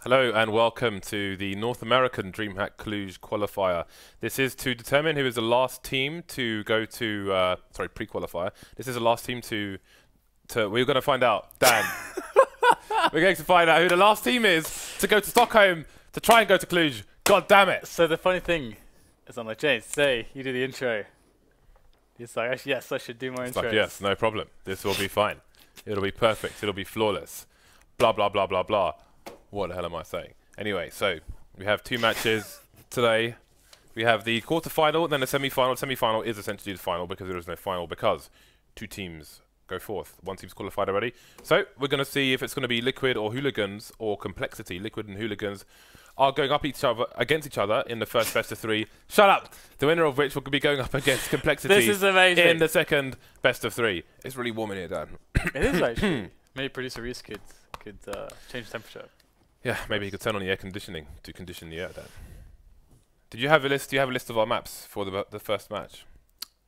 Hello and welcome to the North American DreamHack Cluj qualifier. This is to determine who is the last team to go to, pre-qualifier. This is the last team we're going to find out, Dan. We're going to find out who the last team is to go to Stockholm to try and go to Cluj. God damn it. So the funny thing is, I'm like, James, say, you do the intro. He's like, actually, yes, I should do my intro. Like, yes, no problem. This will be fine. It'll be perfect. It'll be flawless. Blah, blah, blah, blah, blah. What the hell am I saying? Anyway, so we have two matches today. We have the quarterfinal, then the semi-final. Semi-final is essentially the final because there is no final because two teams go forth. One team's qualified already. So we're going to see if it's going to be Liquid or Hooligans or Complexity. Liquid and Hooligans are going up against each other in the first best of three. Shut up! The winner of which will be going up against Complexity This is amazing. in the second best of three. It's really warm in here, Dan. It is actually. Maybe producer Reese could change the temperature. Yeah, maybe he could turn on the air conditioning to condition the air, Dan. Did you have a list? Do you have a list of our maps for the first match?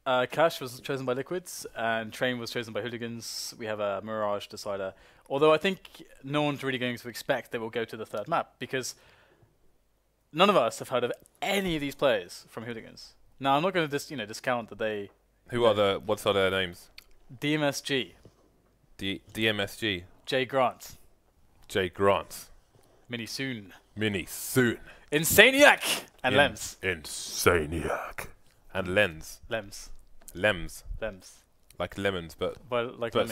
Cash was chosen by Liquids, and Train was chosen by Hooligans. We have a Mirage decider. Although I think no one's really going to expect they will go to the third map, because none of us have heard of any of these players from Hooligans. Now, I'm not going to discount that they... What's their names? DMSG. DMSG. jgrant. jgrant. minsoOON. minsoOON. insaniac. And lemz. insaniac. And lemz. Lemz. Lemz. Lemz. Like lemons, but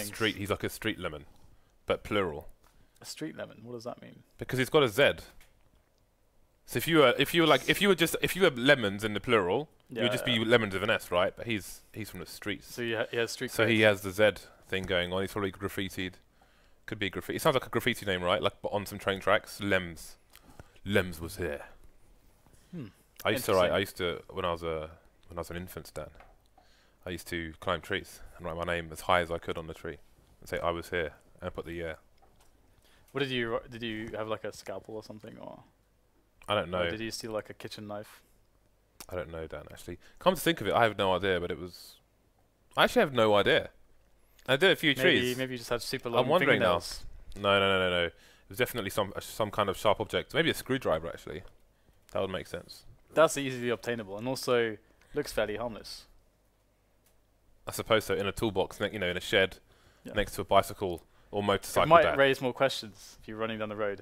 street. He's like a street lemon, but plural. A street lemon. What does that mean? Because he's got a Z. So if you were lemons in the plural, you would just be lemons with an S, right? But he's from the streets. So he has street. So he has the Z thing going on. He's probably graffitied. Could be graffiti. It sounds like a graffiti name, right? Like on some train tracks. Lemz. Lemz was here. I used to when I was an infant, Stan. I used to climb trees and write my name as high as I could on the tree and say I was here and put the year. What did you have, like a scalpel or something, or? I don't know. Or did you steal like a kitchen knife? I don't know, Dan. Actually, come to think of it, I have no idea. But it was. I actually have no idea. I did a few trees. Maybe you just had super long I'm wondering now. fingernails. No. It was definitely some kind of sharp object. Maybe a screwdriver, actually. That would make sense. That's easily obtainable, and also looks fairly harmless. I suppose so. In a toolbox, in a shed, next to a bicycle or motorcycle. It might raise more questions if you're running down the road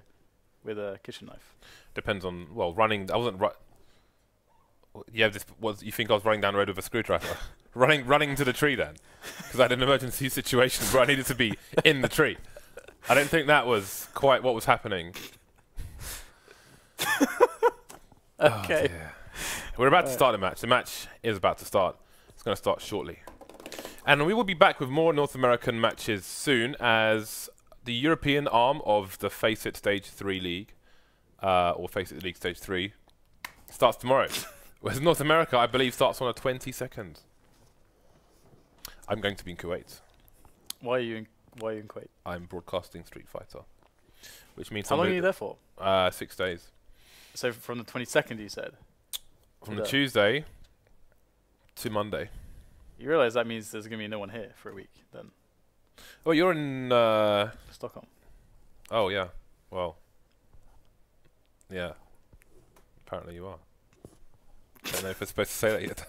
with a kitchen knife. Depends on running. I wasn't. You think I was running down the road with a screwdriver? running to the tree then, because I had an emergency situation where I needed to be in the tree. I don't think that was quite what was happening. Okay. Oh, we're about to start the match. The match is about to start. It's going to start shortly. And we will be back with more North American matches soon as the European arm of the Face It Stage 3 League, or Face It League Stage 3, starts tomorrow. Whereas North America, I believe, starts on the 22nd. I'm going to be in Kuwait. Why are you in Kuwait? I'm broadcasting Street Fighter. Which means How long are you there for? 6 days. So from the 22nd, you said? From the Tuesday to Monday. You realise that means there's going to be no one here for a week, then? Oh, you're in... Stockholm. Oh, yeah. Well. Yeah. Apparently you are. I don't know if I'm supposed to say that yet.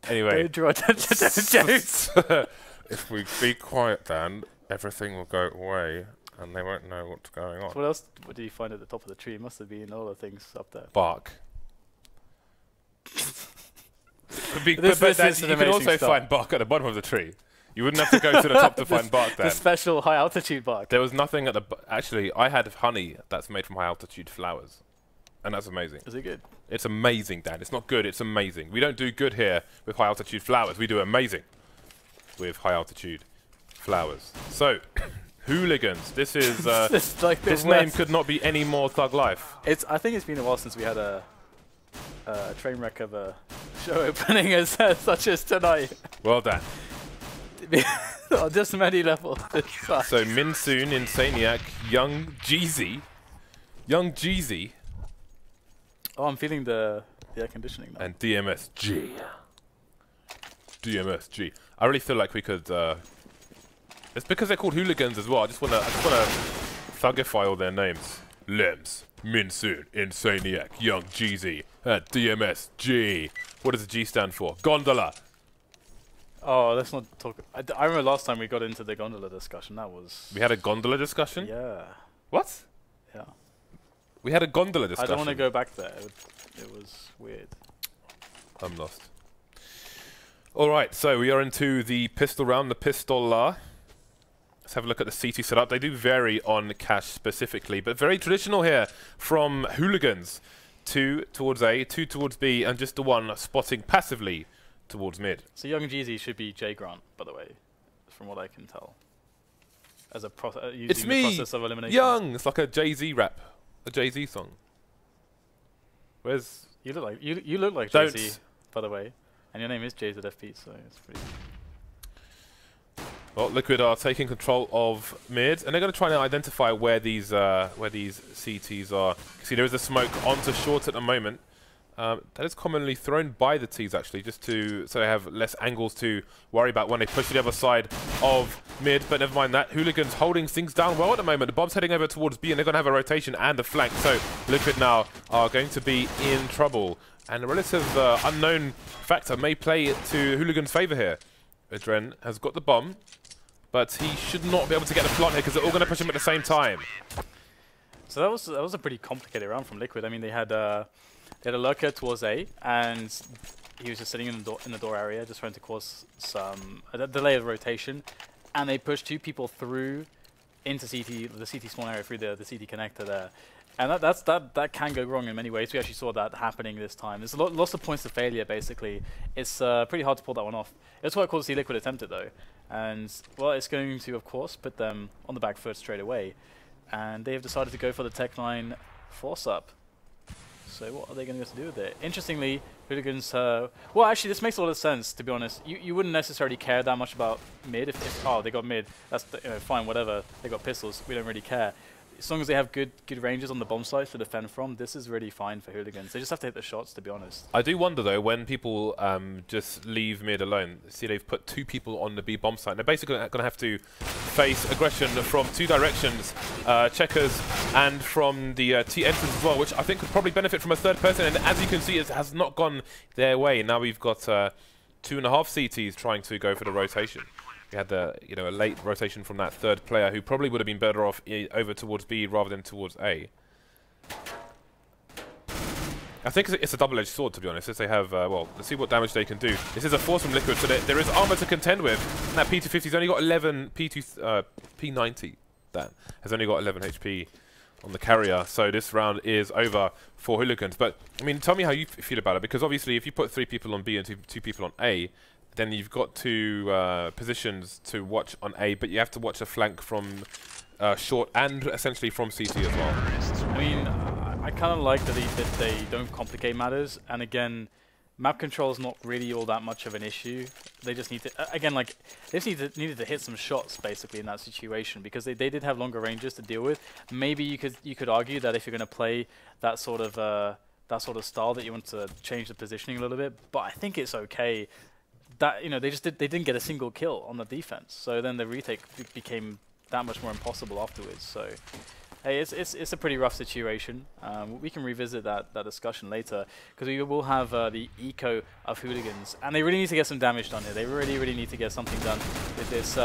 Anyway. Don't draw attention to jokes. If we be quiet, Dan, everything will go away and they won't know what's going on. So what do you find at the top of the tree? Must have been all the things up there. Bark. You can also find bark at the bottom of the tree. You wouldn't have to go to the top to find bark then. The special high altitude bark. There was nothing at the... Actually, I had honey that's made from high altitude flowers. And that's amazing. Is it good? It's amazing, Dan. It's not good, it's amazing. We don't do good here with high altitude flowers. We do amazing with high altitude flowers. So, Hooligans. This is... this name could not be any more thug life. I think it's been a while since we had a train wreck of a show opening as such as tonight. Well done. On just many levels. So minsoOON, insaniac, young Jeezy. Oh, I'm feeling the air conditioning now. And DMSG. I really feel like we could... it's because they're called Hooligans as well. I just wanna thugify all their names. lemz, minsoOON, insaniac, young Jeezy, DMS, G. What does the G stand for? Gondola. Oh, let's not talk. I remember last time we got into the gondola discussion. That was. We had a gondola discussion? Yeah. What? Yeah. We had a gondola discussion. I don't want to go back there. It was weird. I'm lost. Alright, so we are into the pistol round, the pistola. Let's have a look at the CT setup. They do vary on cash specifically, but very traditional here from h00liGaNz. 2 towards A, 2 towards B, and just the 1 spotting passively towards mid. So young Jeezy should be jgrant, by the way, from what I can tell. As a using It's me, the process of elimination. Young. It's like a Jay-Z rap, a Jay-Z song. Where's You look like Jay-Z, by the way, and your name is JZFP, so it's pretty. Well, Liquid are taking control of mid, and they're going to try and identify where these CTs are. You see, there is a smoke onto short at the moment. That is commonly thrown by the Ts actually, just so they have less angles to worry about when they push to the other side of mid. But never mind that. h00liGaNz holding things down well at the moment. The Bob's heading over towards B, and they're going to have a rotation and a flank. So Liquid now are going to be in trouble, and a relative unknown factor may play to h00liGaNz' favor here. adreN has got the bomb, but he should not be able to get the plant here because they're all going to push him at the same time. So that was a pretty complicated round from Liquid. I mean, they had a lurker towards A, and he was just sitting in the door area, just trying to cause some delay of rotation, and they pushed 2 people through into the CT spawn area through the CT connector there. And that can go wrong in many ways. We actually saw that happening this time. There's lots of points to failure, basically. It's pretty hard to pull that one off. It's quite cool to see Liquid attempt it, though. And, well, it's going to, of course, put them on the back foot straight away. And they have decided to go for the Tech9 force-up. So what are they going to do with it? Interestingly, h00liGaNz... well, actually, this makes a lot of sense, to be honest. You wouldn't necessarily care that much about mid. If oh, they got mid, that's fine, whatever. They got pistols, we don't really care. As long as they have good ranges on the bomb sites to defend from, this is really fine for h00liGaNz. They just have to hit the shots, to be honest. I do wonder, though, when people just leave mid alone. See, they've put 2 people on the B bomb site. They're basically going to have to face aggression from 2 directions, checkers, and from the T enters as well, which I think could probably benefit from a 3rd person. And as you can see, it has not gone their way. Now we've got 2.5 CTs trying to go for the rotation. We had a late rotation from that 3rd player who probably would have been better off over towards B rather than towards A. I think it's a double-edged sword, to be honest, as they have, well, let's see what damage they can do. This is a force from Liquid, so there is armor to contend with. And that P250's only got 11, P90, that has only got 11 HP on the carrier. So this round is over for h00liGaNz. But, I mean, tell me how you feel about it, because obviously if you put 3 people on B and 2 people on A, then you've got 2 positions to watch on A, but you have to watch a flank from short and essentially from CT as well. I mean, I kind of like that they don't complicate matters, and again, map control is not really all that much of an issue. They just need to, again, like, they just needed to hit some shots, basically, in that situation, because they did have longer ranges to deal with. Maybe you could argue that if you're going to play that sort of style, that you want to change the positioning a little bit, but I think it's okay. That they didn't get a single kill on the defense, so then the retake became that much more impossible afterwards. So, hey, it's a pretty rough situation. We can revisit that discussion later, because we will have the eco of h00liGaNz, and they really need to get some damage done here. They really need to get something done with this.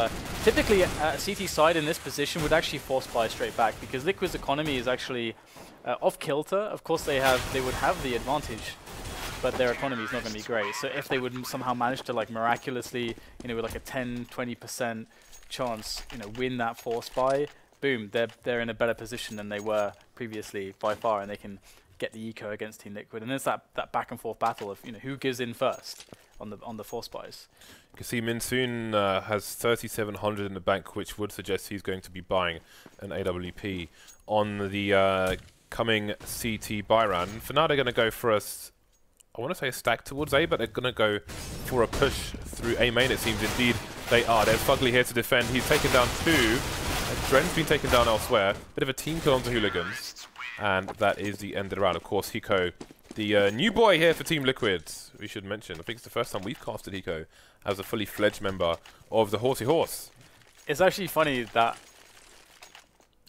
Typically, a CT side in this position would actually force buy straight back, because Liquid's economy is actually off kilter. Of course, they would have the advantage, but their economy is not going to be great. So if they would somehow manage to, like, miraculously, with like a 10-20% chance, win that force buy, boom, they're in a better position than they were previously by far, and they can get the eco against Team Liquid. And there's that back and forth battle of who gives in first on the force buys. You can see minsoOON has 3,700 in the bank, which would suggest he's going to be buying an AWP on the coming CT buy round. And for now, they're going to go for I want to say a stack towards A, but they're going to go for a push through A main, it seems. Indeed, they are. There's FugLy here to defend. He's taken down 2. adreN's been taken down elsewhere. Bit of a team kill onto h00liGaNz. And that is the end of the round. Of course, Hiko, the new boy here for Team Liquid, we should mention. I think it's the first time we've casted Hiko as a fully fledged member of the Horsey Horse. It's actually funny that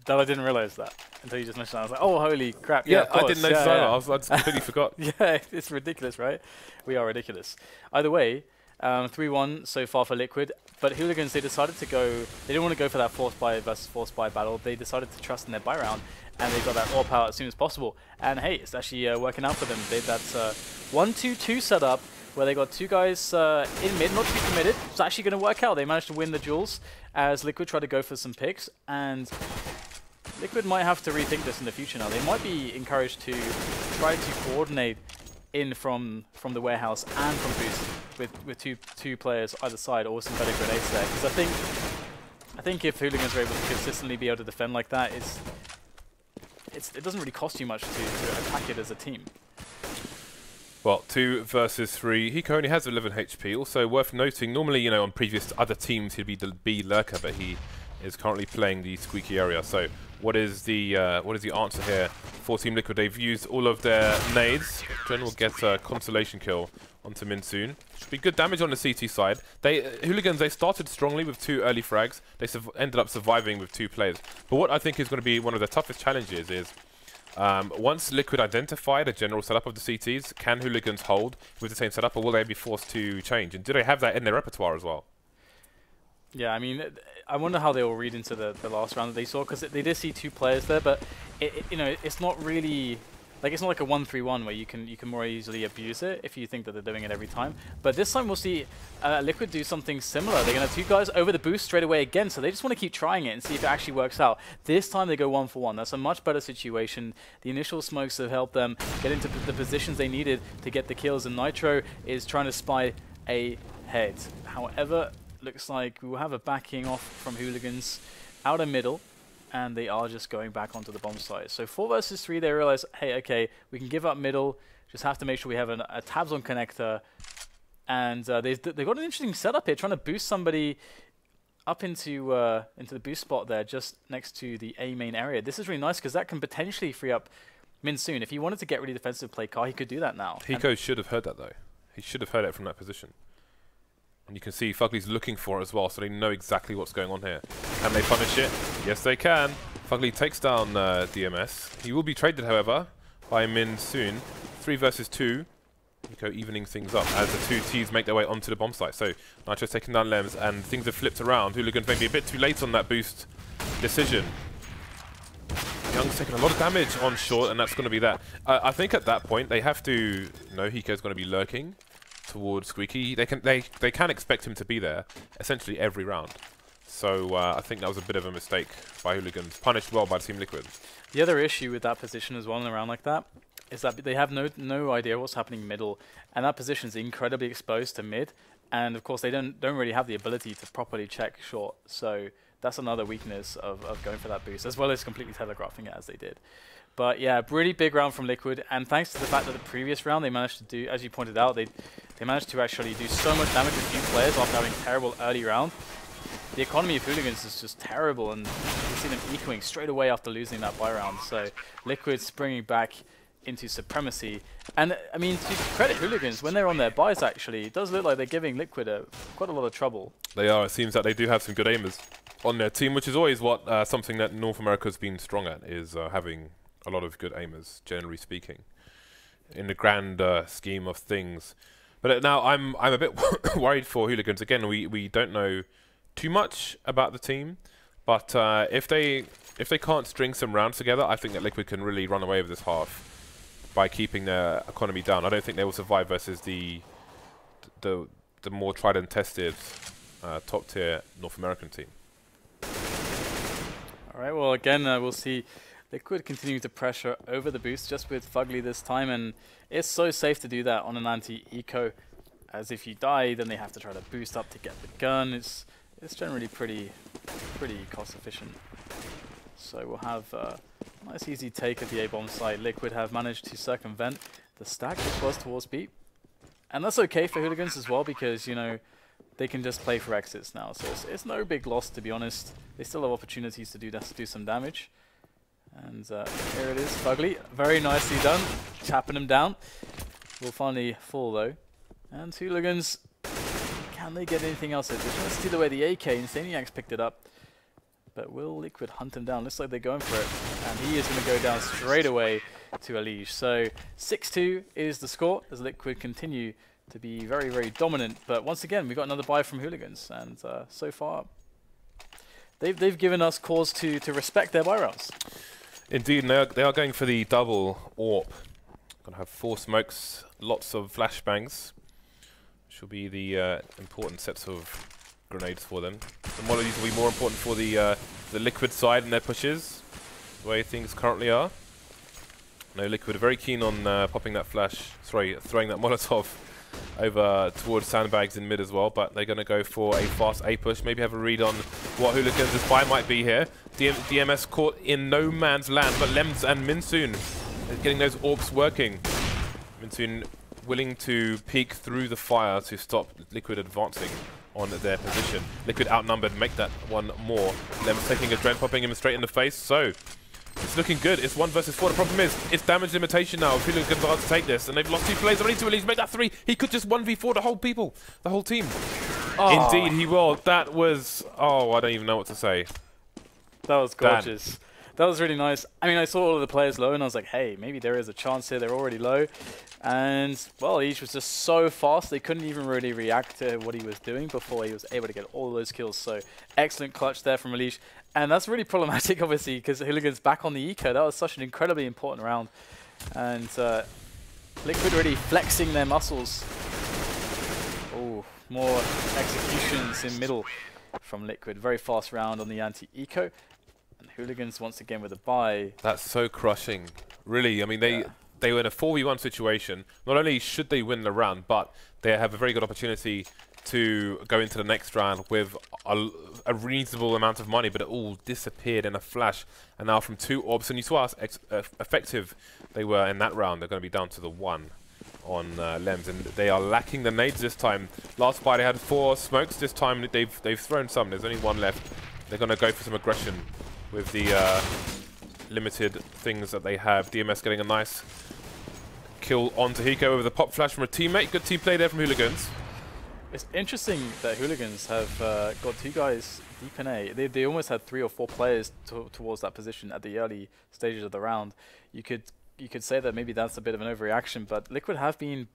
I didn't realize that. until you just mentioned that. I was like, oh, holy crap. Yeah, of course. I didn't notice either. I just completely forgot. Yeah, it's ridiculous, right? We are ridiculous. Either way, 3-1 so far for Liquid, but h00liGaNz, they decided to go, they didn't want to go for that force buy versus force buy battle. They decided to trust in their buy round, and they got that AWP out as soon as possible. And hey, it's actually working out for them. They that 1-2-2 setup where they got two guys in mid, not too committed. It's actually going to work out. They managed to win the duels as Liquid tried to go for some picks, and Liquid might have to rethink this in the future now. They might be encouraged to try to coordinate in from the warehouse and from boost with two players either side, or some better grenades there. Because I think if h00liGaNz are able to consistently be able to defend like that, it doesn't really cost you much to attack it as a team. Well, 2 versus 3. Hiko only has 11 HP. Also worth noting, normally, you know, on previous other teams he'd be the B lurker, but he is currently playing the squeaky area. So what is the answer here for Team Liquid? They've used all of their nades. adreN will get a consolation kill onto minsoOON. Should be good damage on the CT side. h00liGaNz, they started strongly with 2 early frags. They ended up surviving with 2 players. But what I think is going to be one of the toughest challenges is once Liquid identified a general setup of the CTs, can h00liGaNz hold with the same setup, or will they be forced to change? And do they have that in their repertoire as well? Yeah, I mean, I wonder how they will read into the last round that they saw, because they did see 2 players there, but you know, it's not really like, it's not like a 1-3-1 where you can more easily abuse it if you think that they're doing it every time. But this time we'll see Liquid do something similar. They're going to have 2 guys over the boost straight away again, so they just want to keep trying it and see if it actually works out. This time they go 1-for-1. That's a much better situation. The initial smokes have helped them get into the positions they needed to get the kills, and Nitro is trying to spy ahead. However, looks like we will have a backing off from h00liGaNz out of middle, and they are just going back onto the bomb site. So 4 versus 3, they realize, hey, okay, we can give up middle, just have to make sure we have a tabs on connector. And they've got an interesting setup here, trying to boost somebody up into the boost spot there, just next to the A main area. This is really nice, because that can potentially free up minsoOON. If he wanted to get really defensive play car, he could do that now. Hiko should have heard that, though. He should have heard it from that position. And you can see FugLy's looking for it as well, so they know exactly what's going on here. Can they punish it? Yes, they can. FugLy takes down DMS. He will be traded, however, by minsoOON. 3 versus 2. Hiko evening things up as the 2 Ts make their way onto the bomb site. So Nitro's taking down lemz, and things have flipped around. h00liGaNz maybe a bit too late on that boost decision. Young's taking a lot of damage on short, and that's going to be that. I think at that point they have to know Hiko's going to be lurking towards Squeaky. They can expect him to be there essentially every round. So I think that was a bit of a mistake by h00liGaNz, punished well by Team Liquid. The other issue with that position as well in a round like that is that they have no idea what's happening middle, and that position is incredibly exposed to mid, and of course they don't really have the ability to properly check short. So that's another weakness of going for that boost, as well as completely telegraphing it as they did. But yeah, really big round from Liquid, and thanks to the fact that the previous round they managed to do, as you pointed out, they managed to actually do so much damage with few players after having a terrible early round. The economy of h00liGaNz is just terrible, and you can see them ecoing straight away after losing that buy round. So Liquid springing back into supremacy. And I mean, to credit h00liGaNz, when they're on their buys, actually, it does look like they're giving Liquid quite a lot of trouble. They are. It seems that they do have some good aimers on their team, which is always what something that North America's been strong at, is having a lot of good aimers, generally speaking, in the grand scheme of things. But now I'm a bit worried for h00liGaNz. Again, we don't know too much about the team, but if they can't string some rounds together, I think that Liquid can really run away with this half by keeping their economy down. I don't think they will survive versus the more tried and tested top tier North American team. All right. Well, again, we'll see Liquid continuing to pressure over the boost, just with FugLy this time, and it's so safe to do that on an anti-eco, as if you die, then they have to try to boost up to get the gun. It's generally pretty cost efficient. So we'll have a nice easy take at the A-bomb site. Liquid have managed to circumvent the stack, which was towards B, and that's okay for h00liGaNz as well, because, you know, they can just play for exits now, so it's no big loss, to be honest. They still have opportunities to do some damage. And here it is, FugLy, very nicely done, tapping him down. Will finally fall though. And h00liGaNz, can they get anything else? They're trying to steal away the AK, insaniac's picked it up. But will Liquid hunt him down? Looks like they're going for it. And he is going to go down straight away to EliGE. So 6-2 is the score as Liquid continue to be very, very dominant. But once again, we got another buy from h00liGaNz. And so far, they've given us cause to respect their buy rounds. Indeed, and they are going for the double AWP. Going to have 4 smokes, lots of flashbangs, which will be the important sets of grenades for them. The mollies will be more important for the Liquid side and their pushes, the way things currently are. No, Liquid are very keen on popping that flash, sorry, throwing that Molotov over towards sandbags in mid as well, but they're going to go for a fast A push, maybe have a read on what h00liGaNz's buy might be here. DMS caught in no man's land, but lemz and minsoOON getting those AWPs working. minsoOON willing to peek through the fire to stop Liquid advancing on their position. Liquid outnumbered, make that one more. lemz taking adreN, popping him straight in the face, so it's looking good. It's 1 versus 4. The problem is, it's damage limitation now. h00liGaNz are to take this, and they've lost 2 players already to EliGE. Make that 3. He could just 1v4 the whole team. Oh. Indeed, he will. That was, oh, I don't even know what to say. That was gorgeous. That was really nice. I mean, I saw all of the players low, and I was like, hey, maybe there is a chance here. They're already low. And, well, EliGE was just so fast, they couldn't even really react to what he was doing before he was able to get all those kills. So, excellent clutch there from EliGE. And that's really problematic, obviously, because h00liGaNz back on the eco. That was such an incredibly important round. And Liquid really flexing their muscles. Oh, more executions in middle from Liquid. Very fast round on the anti-eco. And h00liGaNz once again with a buy. That's so crushing. Really, I mean, they were in a 4v1 situation. Not only should they win the round, but they have a very good opportunity to go into the next round with a reasonable amount of money, but it all disappeared in a flash. And now from 2 AWPs, and you saw how effective they were in that round, they're going to be down to the 1 on lemz, and they are lacking the nades this time. Last fight they had 4 smokes. This time they've thrown some. There's only 1 left. They're going to go for some aggression with the limited things that they have. DMS getting a nice kill onto Hiko with a pop flash from a teammate. Good team play there from h00liGaNz. It's interesting that h00liGaNz have got 2 guys deep in A. They almost had 3 or 4 players towards that position at the early stages of the round. You could say that maybe that's a bit of an overreaction, but Liquid have been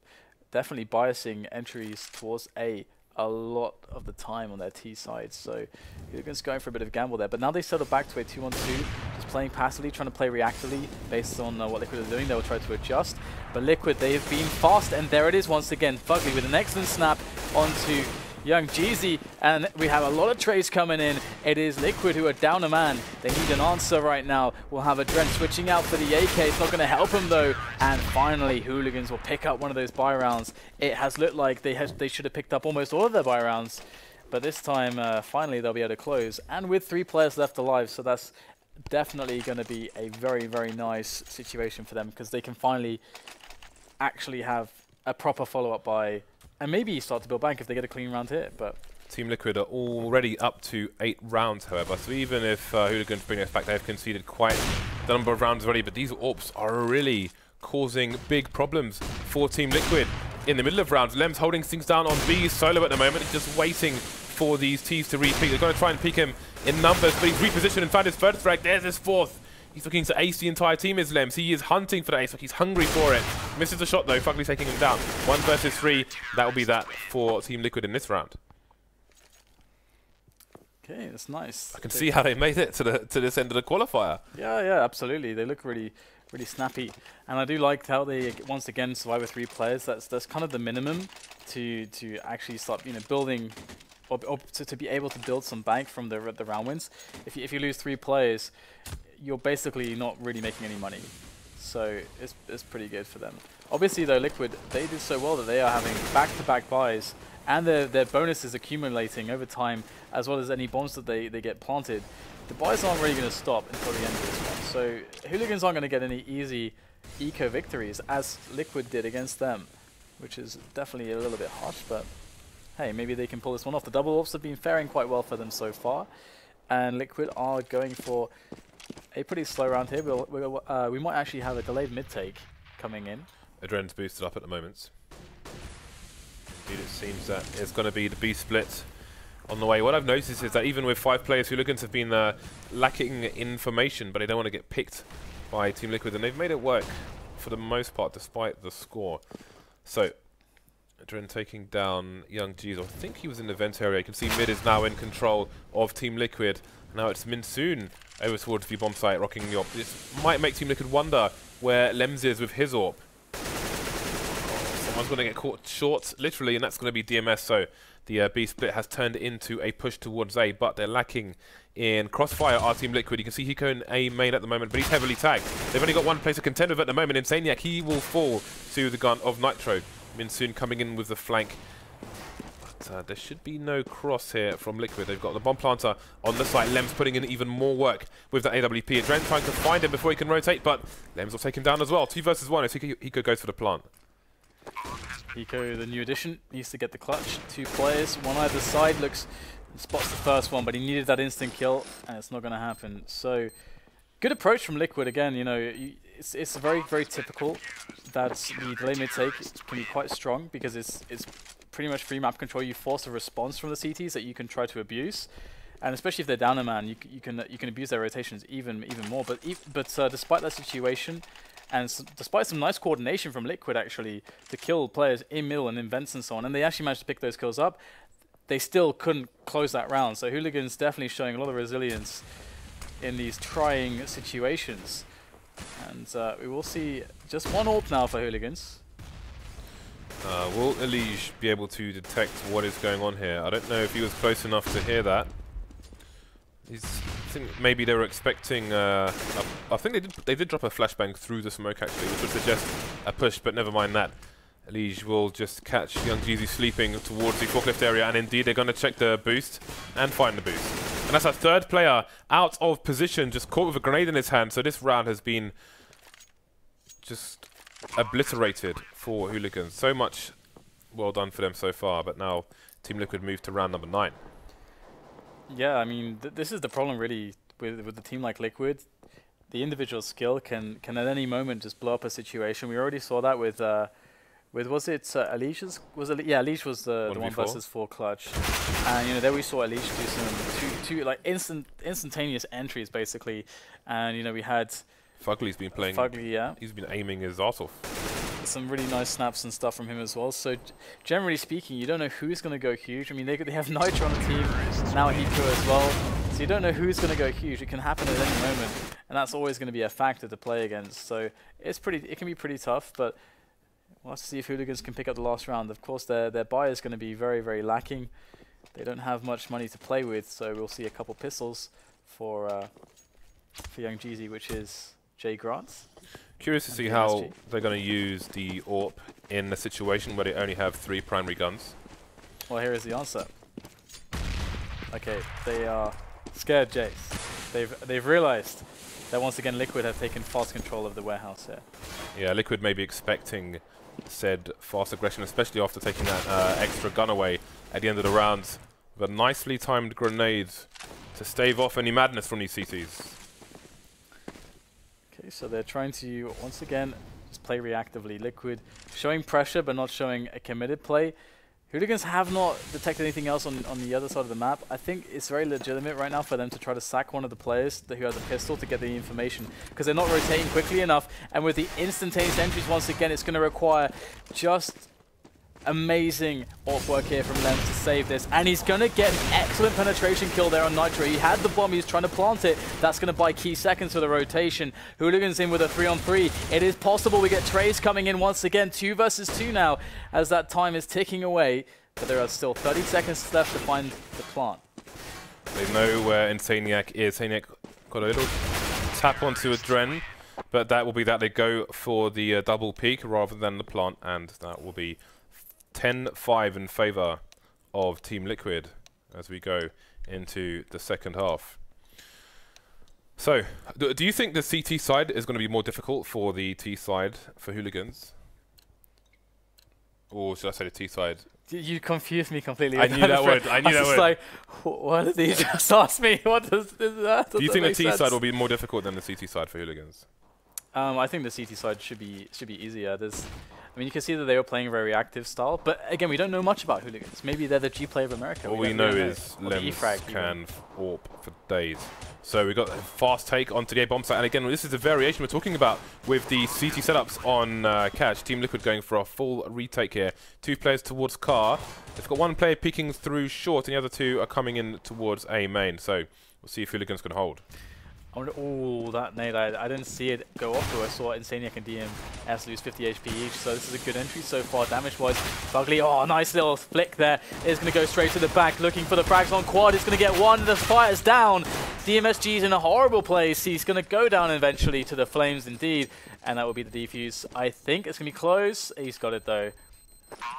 definitely biasing entries towards A lot of the time on their T side. So h00liGaNz going for a bit of a gamble there, but now they settle back to a 2-on-2, just playing passively, trying to play reactively based on what Liquid are doing. They'll try to adjust, but Liquid, they have been fast, and there it is once again. FugLy with an excellent snap onto young Jeezy, and we have a lot of trades coming in. It is Liquid who are down a man. They need an answer right now. We'll have adreN switching out for the AK. It's not going to help him though. And finally, h00liGaNz will pick up one of those buy rounds. It has looked like they should have picked up almost all of their buy rounds, but this time, finally, they'll be able to close. And with 3 players left alive, so that's definitely going to be a very, very nice situation for them, because they can finally actually have a proper follow-up buy. And maybe start to build bank if they get a clean round here, but... Team Liquid are already up to 8 rounds, however, so even if h00liGaNz bring us back, they have conceded quite the number of rounds already, but these AWPs are really causing big problems for Team Liquid. In the middle of rounds, lemz holding things down on B solo at the moment. He's just waiting for these Ts to re-peek. They're going to try and peek him in numbers, but he's repositioned and found his 3rd frag. There's his 4th. He's looking to ace the entire team as lemz. He is hunting for the ace, like he's hungry for it. Misses the shot though, FugLy taking him down. 1 versus 3, that will be that for Team Liquid in this round. Okay, that's nice. I can see how they made it to this end of the qualifier. Yeah, absolutely. They look really snappy. And I do like how they once again survive with 3 players. That's kind of the minimum to actually start, building or to be able to build some bank from the round wins. If you lose 3 players, you're basically not really making any money. So it's pretty good for them. Obviously though, Liquid, they did so well that they are having back-to-back buys, and their bonuses accumulating over time, as well as any bombs that they get planted. The buys aren't really going to stop until the end of this one. So h00liGaNz aren't going to get any easy eco victories, as Liquid did against them, which is definitely a little bit harsh, but hey, maybe they can pull this one off. The double AWPs have been faring quite well for them so far, and Liquid are going for a pretty slow round here. We might actually have a delayed mid-take coming in. adreN's boosted up at the moment. Indeed, it seems that it's going to be the B split on the way. What I've noticed is that even with 5 players, Hooligans have been lacking information, but they don't want to get picked by Team Liquid, and they've made it work for the most part, despite the score. So, adreN taking down youngJz. I think he was in the vent area. You can see mid is now in control of Team Liquid. Now it's minsoOON over towards the bomb site, rocking the AWP. This might make Team Liquid wonder where lemz is with his AWP. Someone's going to get caught short, literally, and that's going to be DMS. So the B split has turned into a push towards A, but they're lacking in crossfire. Our Team Liquid, you can see Hiko in A main at the moment, but he's heavily tagged. They've only got one place to contend with at the moment. insaniac, he will fall to the gun of Nitro. minsoOON coming in with the flank. But there should be no cross here from Liquid. They've got the bomb planter on the site. lemz putting in even more work with the AWP. adreN trying to find him before he can rotate, but lemz will take him down as well. 2 versus 1 as Hiko goes for the plant. Hiko, the new addition, needs to get the clutch. 2 players, one either side, spots the first one, but he needed that instant kill, and it's not going to happen. So, good approach from Liquid again. You know, it's very, very typical that the delay mid take can be quite strong because it's pretty much free map control. You force a response from the CTs that you can try to abuse, and especially if they're down a man, you can abuse their rotations even more. But despite that situation, and despite some nice coordination from Liquid actually to kill players in middle and in vents and so on, and they actually managed to pick those kills up, they still couldn't close that round. So h00liGaNz definitely showing a lot of resilience in these trying situations. And we will see just one AWP now for h00liGaNz. Will EliGE be able to detect what is going on here? I don't know if he was close enough to hear that. I think maybe they were expecting. I think they did drop a flashbang through the smoke actually, which would suggest a push, but never mind that. EliGE will just catch youngJz sleeping towards the forklift area, and indeed they're going to check the boost and find the boost. And that's our 3rd player out of position, just caught with a grenade in his hand. So this round has been just obliterated for h00liGaNz. So much well done for them so far, but now Team Liquid move to round number 9. Yeah, I mean, this is the problem really with a team like Liquid. The individual skill can at any moment just blow up a situation. We already saw that with was it EliGE's? Yeah, EliGE was the one versus 4 clutch, and you know there we saw EliGE do some two like instantaneous entries basically, and you know we had FugLy's been playing. FugLy, yeah. He's been aiming his arse off. Some really nice snaps and stuff from him as well. So generally speaking, you don't know who's going to go huge. I mean, they have Nitro on the team, now Hiko as well. So you don't know who's going to go huge. It can happen at any moment, and that's always going to be a factor to play against. So it can be pretty tough, but we'll have to see if h00liGaNz can pick up the last round. Of course, their buy is going to be very, very lacking. They don't have much money to play with, so we'll see a couple pistols for youngJz, which is jgrant. Curious to see how they're going to use the AWP in a situation where they only have 3 primary guns. Well, here is the answer. Okay, they are scared, Jace. They've realized that once again Liquid have taken fast control of the warehouse here. Yeah, Liquid may be expecting said fast aggression, especially after taking that extra gun away at the end of the round. With a nicely timed grenade to stave off any madness from these CTs. Okay, so they're trying to, once again, just play reactively. Liquid showing pressure, but not showing a committed play. h00liGaNz have not detected anything else on the other side of the map. I think it's very legitimate right now for them to try to sack one of the players who has a pistol to get the information, because they're not rotating quickly enough, and with the instantaneous entries, once again, it's going to require just amazing AWP work here from lemz to save this, and he's going to get an excellent penetration kill there on Nitro. He had the bomb, he's trying to plant it. That's going to buy key seconds for the rotation. h00liGaNz in with a 3-on-3. It is possible we get Trays coming in once again, 2 versus 2 now, as that time is ticking away, but there are still 30 seconds left to find the plant. They know where insaniac is. insaniac got a little tap onto adreN, but that will be that they go for the double peek rather than the plant, and that will be 10-5 in favor of Team Liquid as we go into the second half. So, do you think the CT side is going to be more difficult for the T side for h00liGaNz? Or should I say the T side? You confused me completely. I knew that word. I knew that word. Like, what did he just ask me? What does that? Do you think the T side will be more difficult than the CT side for h00liGaNz? I think the CT side should be easier. I mean, you can see that they were playing a very reactive style, but again, we don't know much about Hooligans. Maybe they're the G player of America. All we know is lemz can AWP for days. So we got a fast take onto the A bomb site, and again, this is a variation we're talking about with the CT setups on Catch. Team Liquid going for a full retake here. 2 players towards car. They've got 1 player peeking through short, and the other 2 are coming in towards A main. So we'll see if Hooligans can hold. Oh, that nade, I didn't see it go off, though I saw insaniac and DMS lose 50 HP each, so this is a good entry so far damage-wise. FugLy, oh, nice little flick there. It's going to go straight to the back, looking for the frags on quad. It's going to get one, the fire's down. DMSG's in a horrible place. He's going to go down eventually to the flames indeed, and that will be the defuse. I think it's going to be close. He's got it, though.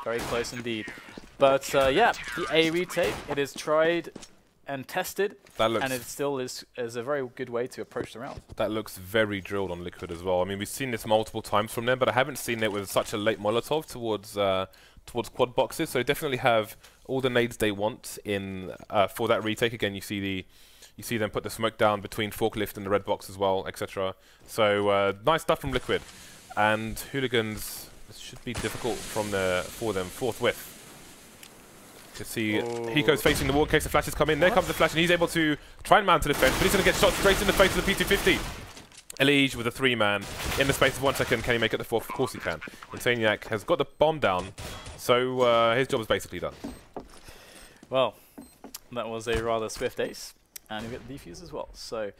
Very close indeed. But, yeah, the A retake, it is tried and tested, and it still is a very good way to approach the round. That looks very drilled on Liquid as well. I mean, we've seen this multiple times from them, but I haven't seen it with such a late Molotov towards quad boxes. So they definitely have all the nades they want in for that retake. Again, you see them put the smoke down between forklift and the red box as well, etc. So nice stuff from Liquid, and Hooligans. This should be difficult for them forthwith. You can see Hiko's facing the wall in case the flashes come in. There comes the flash, and he's able to try and mount to defense, but he's going to get shot straight in the face of the P250. EliGE with a 3-man in the space of 1 second. Can he make it the 4th? Of course he can. insaniac has got the bomb down, so his job is basically done. Well, that was a rather swift ace, and we get the defuse as well. So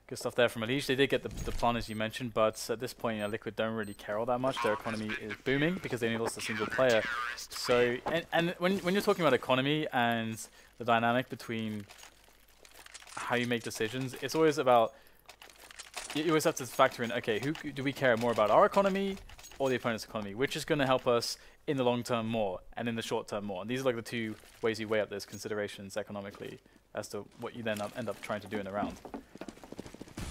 good stuff there from EliGE. They did get the plan as you mentioned, but at this point, Liquid don't really care all that much. Their economy is booming because they only lost a single player. So, and when you're talking about economy and the dynamic between how you make decisions, it's always about, you always have to factor in, okay, who do we care more about, our economy or the opponent's economy? Which is going to help us in the long term more and in the short term more? And these are like the 2 ways you weigh up those considerations economically as to what you then end up trying to do in the round.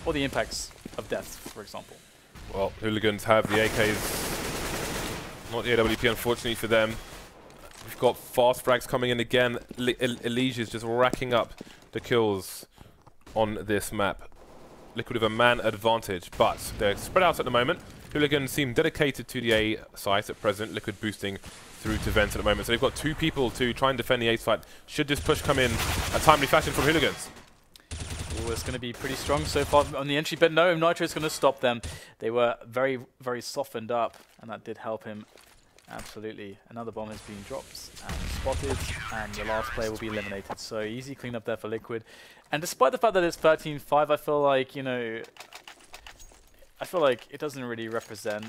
Or the impacts of death, for example. Well, Hooligans have the AKs, not the AWP, unfortunately for them. We've got fast frags coming in again. EliGE is just racking up the kills on this map. Liquid with a man advantage, but they're spread out at the moment. Hooligans seem dedicated to the A site at present. Liquid boosting through to vents at the moment. So they've got 2 people to try and defend the A site. Should this push come in a timely fashion from Hooligans? Ooh, it's going to be pretty strong so far on the entry, but no, Nitro is going to stop them. They were very, very softened up, and that did help him. Absolutely. Another bomb has been dropped and spotted, and the last player will be eliminated. So easy cleanup there for Liquid. And despite the fact that it's 13-5, I feel like, it doesn't really represent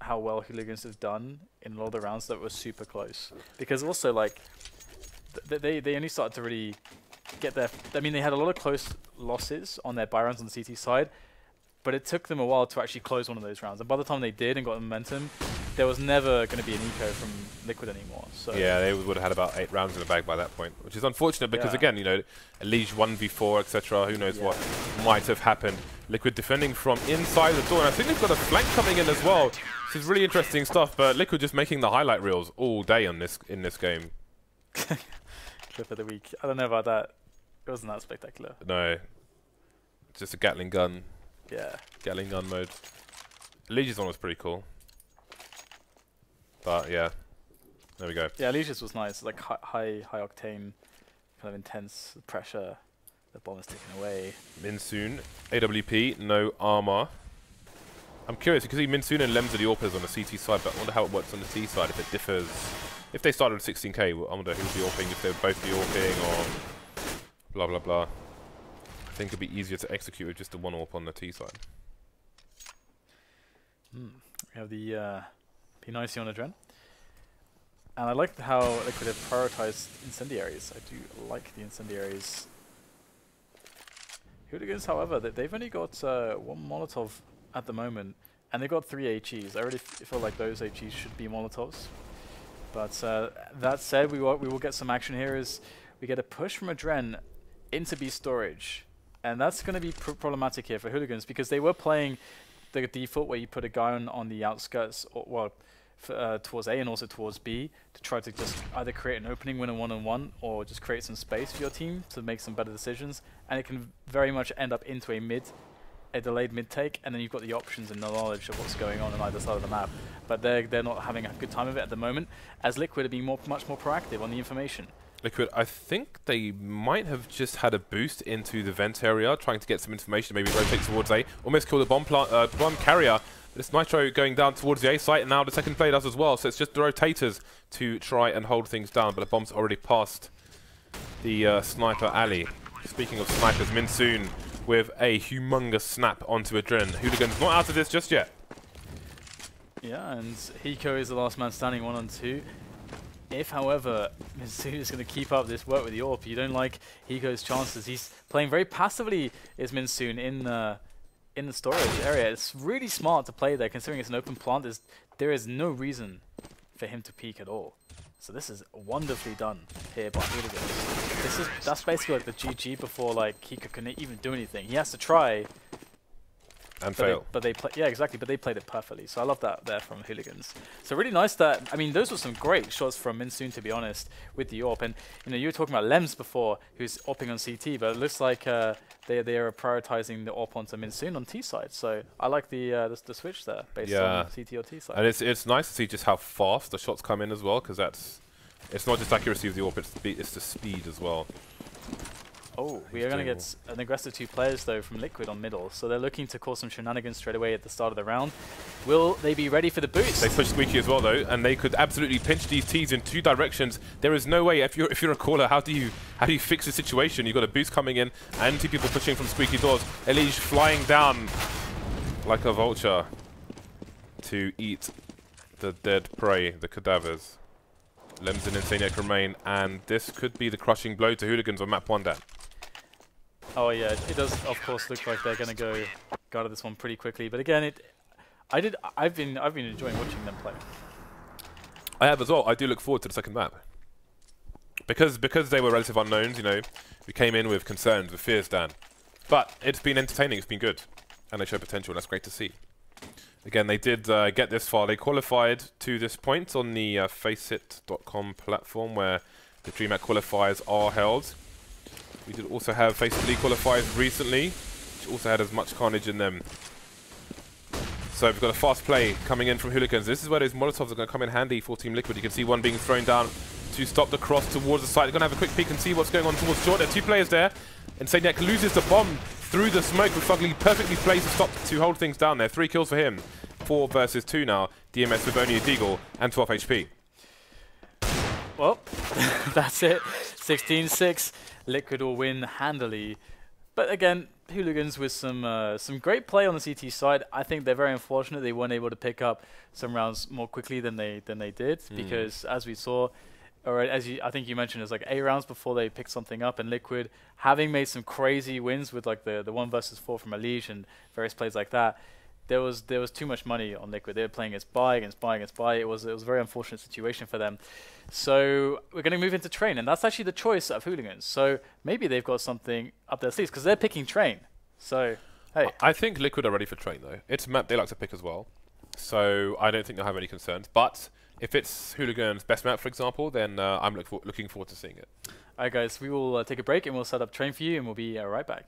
how well Hooligans have done in a lot of the rounds that were super close. Because also, like, they only started to really get their... I mean, they had a lot of close losses on their buy rounds on the CT side, but it took them a while to actually close one of those rounds. And by the time they did and got momentum, there was never going to be an eco from Liquid anymore. So yeah, they would have had about 8 rounds in the bag by that point, which is unfortunate because, again, EliGE 1v4, etc. Who knows what might have happened. Liquid defending from inside the door, and I think they've got a flank coming in as well. This is really interesting stuff, but Liquid just making the highlight reels all day on in this game. Clip of the week. I don't know about that. It wasn't that spectacular. No. Just a Gatling gun. Yeah. Gatling gun mode. EliGE's one was pretty cool. But yeah, there we go. Yeah, EliGE's was nice. Like high octane, kind of intense pressure. The bomb is taken away. Minson, AWP, no armor. I'm curious because Minson and lemz are the AWPers on the CT side, but I wonder how it works on the T side, if it differs. If they started with 16k, I wonder who'd be AWPing, if they would both be AWPing or blah blah blah. I think it'd be easier to execute with just the 1 AWP on the T side. We have the P90 on adreN. And I like how Liquid have prioritized incendiaries. I do like the incendiaries. Hooligans, however, they've only got 1 Molotov at the moment, and they've got 3 HEs. I really feel like those HEs should be Molotovs. But that said, we will get some action here as we get a push from adreN into B storage. And that's going to be problematic here for Hooligans because they were playing the default where you put a guy on the outskirts, or, towards A and also towards B, to try to just either create an opening, win a one-on-one, or just create some space for your team to make some better decisions. And it can very much end up into a mid a delayed mid-take, and then you've got the options and the knowledge of what's going on either side of the map. But they're not having a good time of it at the moment, as Liquid are being much more proactive on the information. Liquid, I think they might have just had a boost into the vent area, trying to get some information, maybe rotate towards A. Almost killed the bomb carrier. This Nitro going down towards the A site, and now the second play does as well. So it's just the rotators to try and hold things down, but the bomb's already passed the sniper alley. Speaking of snipers, minsoOON with a humongous snap onto adreN. h00liGaNz not out of this just yet. Yeah, and Hiko is the last man standing 1-on-2. If, however, minsoOON is going to keep up this work with the AWP, you don't like Hiko's chances. He's playing very passively, is minsoOON, in the storage area. It's really smart to play there, considering it's an open plant. There is no reason for him to peek at all. So this is wonderfully done here by h00liGaNz. That's basically like the GG before like Hiko can even do anything. He has to try and fail. Yeah, exactly. But they played it perfectly. So I love that there from h00liGaNz. So really nice that, I mean, those were some great shots from minsoOON, to be honest, with the AWP. And you know, you were talking about lemz before, who's AWPing on CT, but it looks like they are prioritizing the AWP onto minsoOON on T side. So I like the switch there based on CT or T side. And it's nice to see just how fast the shots come in as well, because it's not just accuracy of the AWP, it's the speed as well. Oh, we are going to get an aggressive 2 players, though, from Liquid on middle. So they're looking to cause some shenanigans straight away at the start of the round. Will they be ready for the boost? They push Squeaky as well, though, and they could absolutely pinch these Ts in 2 directions. There is no way, if you're a caller, how do you fix the situation? You've got a boost coming in and 2 people pushing from Squeaky doors. EliGE flying down like a vulture to eat the dead prey, the cadavers. lemz and insaniac remain, and this could be the crushing blow to h00liGaNz on map 1, Dan. Oh yeah, it does of course look like they're going to go guard this one pretty quickly. But again, I've been enjoying watching them play. I have as well. I do look forward to the second map. Because they were relative unknowns, you know, we came in with concerns, with fears, Dan. But it's been entertaining, it's been good. And they show potential, and that's great to see. Again, they did get this far. They qualified to this point on the Faceit.com platform, where the DreamHack qualifiers are held. We did also have FugLy qualifiers recently, which also had as much carnage in them. So we've got a fast play coming in from h00liGaNz. This is where those Molotovs are going to come in handy for Team Liquid. You can see one being thrown down to stop the cross towards the site. They're going to have a quick peek and see what's going on towards short. There are 2 players there. insaniac loses the bomb through the smoke, with FugLy perfectly placed to hold things down there. 3 kills for him. 4 versus 2 now. DMS with only a deagle and 12 HP. Well, that's it. 16-6. Liquid will win handily. But again, h00liGaNz with some great play on the CT side. I think they're very unfortunate they weren't able to pick up some rounds more quickly than they did, because as we saw, or I think you mentioned, it's like 8 rounds before they picked something up, and Liquid, having made some crazy wins with like the 1 versus 4 from EliGE and various plays like that, there was too much money on Liquid. They were playing against buy. It was a very unfortunate situation for them. So we're going to move into train, and that's actually the choice of h00liGaNz. So maybe they've got something up their sleeves, because they're picking train. So hey, I think Liquid are ready for train, though. It's a map they like to pick as well, so I don't think they'll have any concerns. But if it's h00liGaNz's best map, for example, then I'm looking forward to seeing it. All right, guys, we will take a break and we'll set up train for you, and we'll be right back.